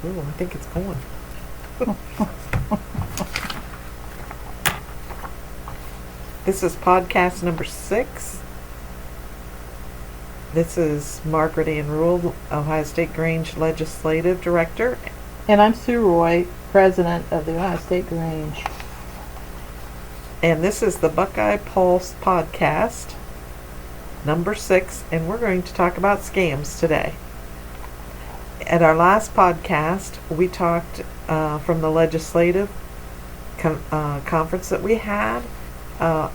Ooh, I think it's going. This is podcast number 6. This is Margaret Ann Rule, Ohio State Grange Legislative Director. And I'm Sue Roy, President of the Ohio State Grange. And this is the Buckeye Pulse podcast, number 6, and we're going to talk about scams today. At our last podcast, we talked from the legislative conference that we had.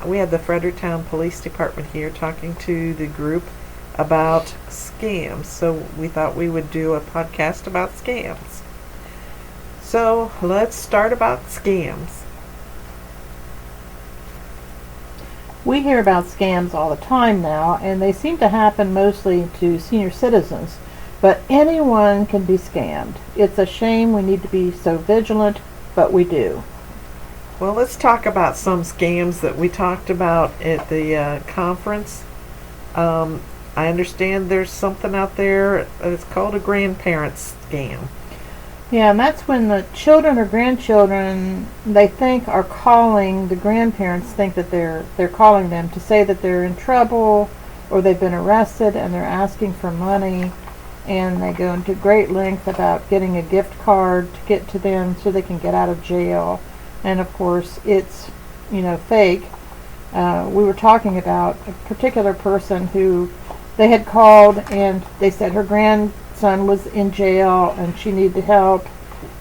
We had the Fredericktown Police Department here talking to the group about scams. So we thought we would do a podcast about scams. So let's start about scams. We hear about scams all the time now, and they seem to happen mostly to senior citizens. But anyone can be scammed. It's a shame we need to be so vigilant, but we do. Well, let's talk about some scams that we talked about at the conference. I understand there's something out there that's called a grandparent scam. Yeah, and that's when the children or grandchildren they think are calling, the grandparents think that they're calling them to say that they're in trouble or they've been arrested and they're asking for money, and they go into great length about getting a gift card to get to them so they can get out of jail. And of course it's, fake. We were talking about a particular person who they had called and they said her grandson was in jail and she needed help,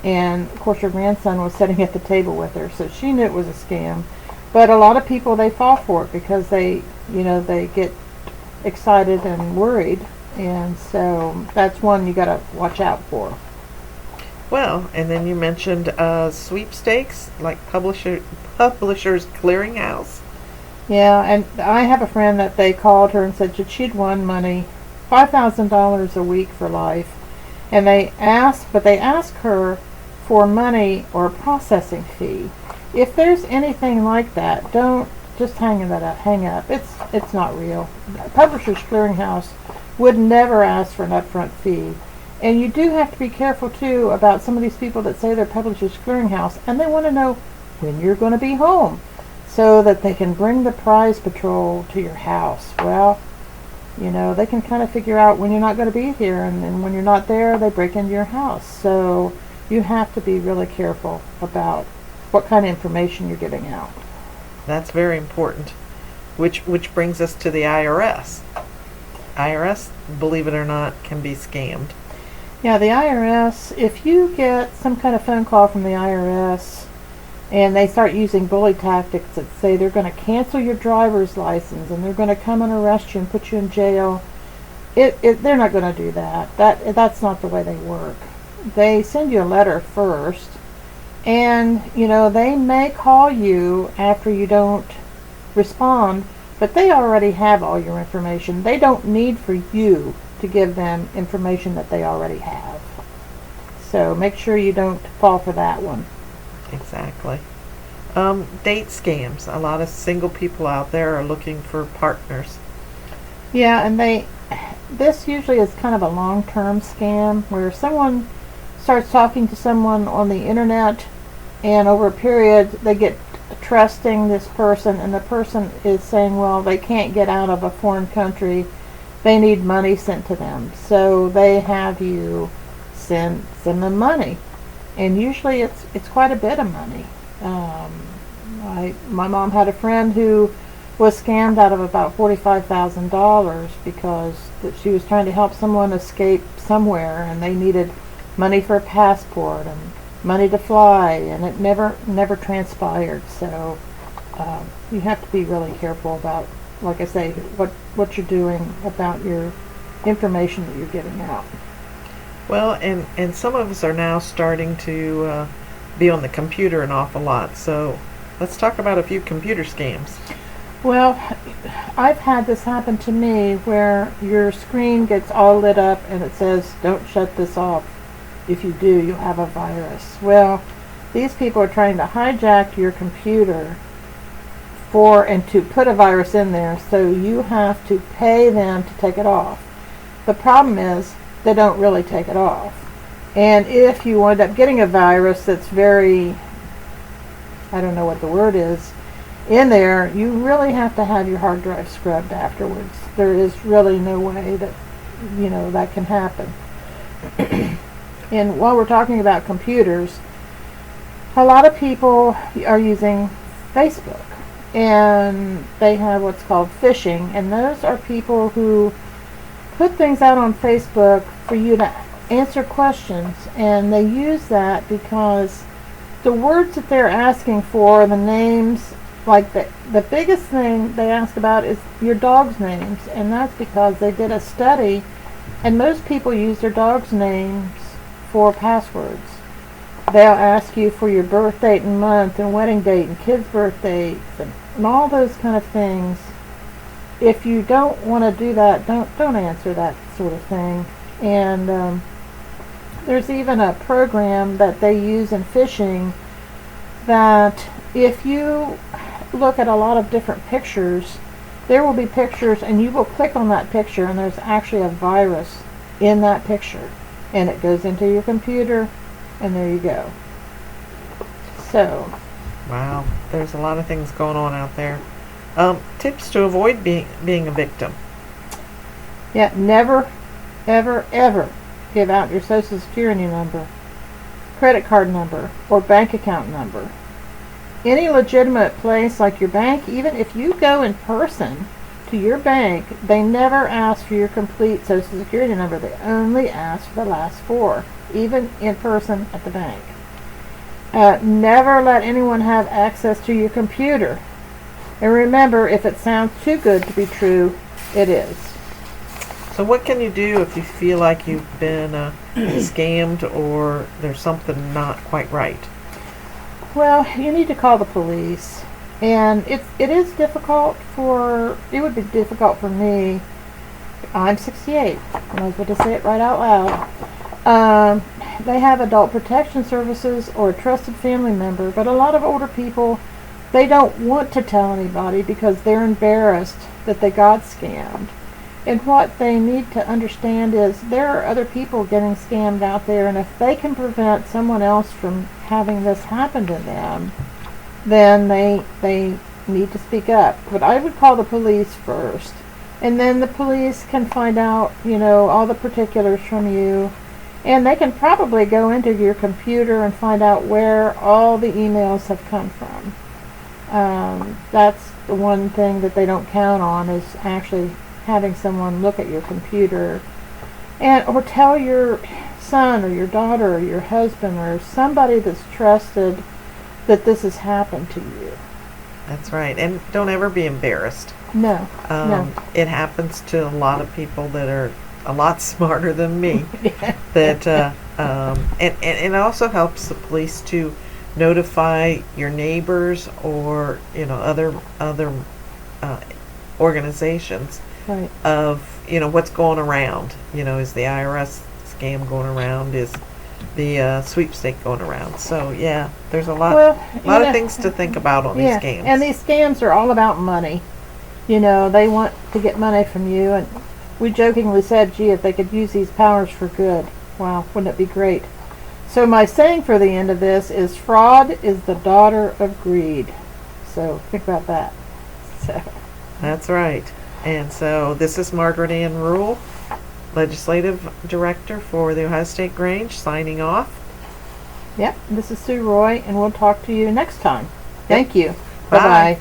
and of course her grandson was sitting at the table with her, so she knew it was a scam. But a lot of people, they fall for it because they get excited and worried, and so that's one you got to watch out for. Well, and then you mentioned sweepstakes, like Publishers Clearinghouse. Yeah, and I have a friend that they called her and said that she'd won money, $5,000 a week for life, and they asked her for money or a processing fee. If there's anything like that, don't just hang up. It's not real. Publishers Clearinghouse would never ask for an upfront fee. And you do have to be careful too about some of these people that say they're Publishers Clearinghouse, and they want to know when you're going to be home so that they can bring the prize patrol to your house. Well, they can kind of figure out when you're not going to be here, and then when you're not there, they break into your house. So you have to be really careful about what kind of information you're giving out. That's very important, which brings us to the IRS. IRS, believe it or not, can be scammed. Yeah, the IRS, if you get some kind of phone call from the IRS and they start using bully tactics that say they're going to cancel your driver's license and they're going to come and arrest you and put you in jail, they're not going to do that. That's not the way they work. They send you a letter first, and they may call you after you don't respond, but they already have all your information. They don't need for you to give them information that they already have. So make sure you don't fall for that one. Exactly. Date scams. A lot of single people out there are looking for partners. Yeah, and this usually is kind of a long-term scam where someone starts talking to someone on the internet, and over a period they get trusting this person, and the person is saying, well, they can't get out of a foreign country, they need money sent to them, so they have you send them money, and usually it's quite a bit of money. My mom had a friend who was scammed out of about $45,000 because she was trying to help someone escape somewhere, and they needed money for a passport and money to fly, and it never transpired. So you have to be really careful about, like I say, what you're doing about your information that you're giving out. Well, and some of us are now starting to be on the computer an awful lot. So let's talk about a few computer scams. Well, I've had this happen to me where your screen gets all lit up and it says, don't shut this off. If you do, you'll have a virus. Well, these people are trying to hijack your computer and to put a virus in there, so you have to pay them to take it off. The problem is they don't really take it off. And if you wind up getting a virus that's very, I don't know what the word is, in there, you really have to have your hard drive scrubbed afterwards. There is really no way that, that can happen. And while we're talking about computers, a lot of people are using Facebook, and they have what's called phishing, and those are people who put things out on Facebook for you to answer questions, and they use that because the words that they're asking for, the names, like the biggest thing they ask about is your dog's names, and that's because they did a study, and most people use their dog's names for passwords. They'll ask you for your birth date and month and wedding date and kids' birth dates and all those kind of things. If you don't want to do that, don't answer that sort of thing. And there's even a program that they use in phishing that if you look at a lot of different pictures, there will be pictures and you will click on that picture and there's actually a virus in that picture. And it goes into your computer and there you go. So. Wow, there's a lot of things going on out there. Tips to avoid being a victim. Yeah, never, ever, ever give out your Social Security number, credit card number, or bank account number. Any legitimate place like your bank, even if you go in person to your bank, they never ask for your complete Social Security number. They only ask for the last four, even in person at the bank. Never let anyone have access to your computer. And remember, if it sounds too good to be true, it is. So what can you do if you feel like you've been scammed or there's something not quite right? Well, you need to call the police. And it would be difficult for me. I'm 68. I might as well just say it right out loud. They have adult protection services or a trusted family member, but a lot of older people, they don't want to tell anybody because they're embarrassed that they got scammed. And what they need to understand is there are other people getting scammed out there, and if they can prevent someone else from having this happen to them, then they need to speak up. But I would call the police first, and then the police can find out, all the particulars from you, and they can probably go into your computer and find out where all the emails have come from. That's the one thing that they don't count on, is actually having someone look at your computer or tell your son or your daughter or your husband or somebody that's trusted that this has happened to you. That's right. And don't ever be embarrassed. No. It happens to a lot of people that are a lot smarter than me. That and it also helps the police to notify your neighbors or other organizations, right, of what's going around. Is the IRS scam going around? Is the sweepstake going around? So yeah, there's a lot of things to think about on these scams. And these scams are all about money. They want to get money from you, and we jokingly said, gee, if they could use these powers for good, wow, wouldn't it be great? So my saying for the end of this is, fraud is the daughter of greed. So think about that. So. That's right. And so this is Margaret Ann Rule, Legislative Director for the Ohio State Grange, signing off. Yep, this is Sue Roy, and we'll talk to you next time. Thank you. Bye. Bye-bye.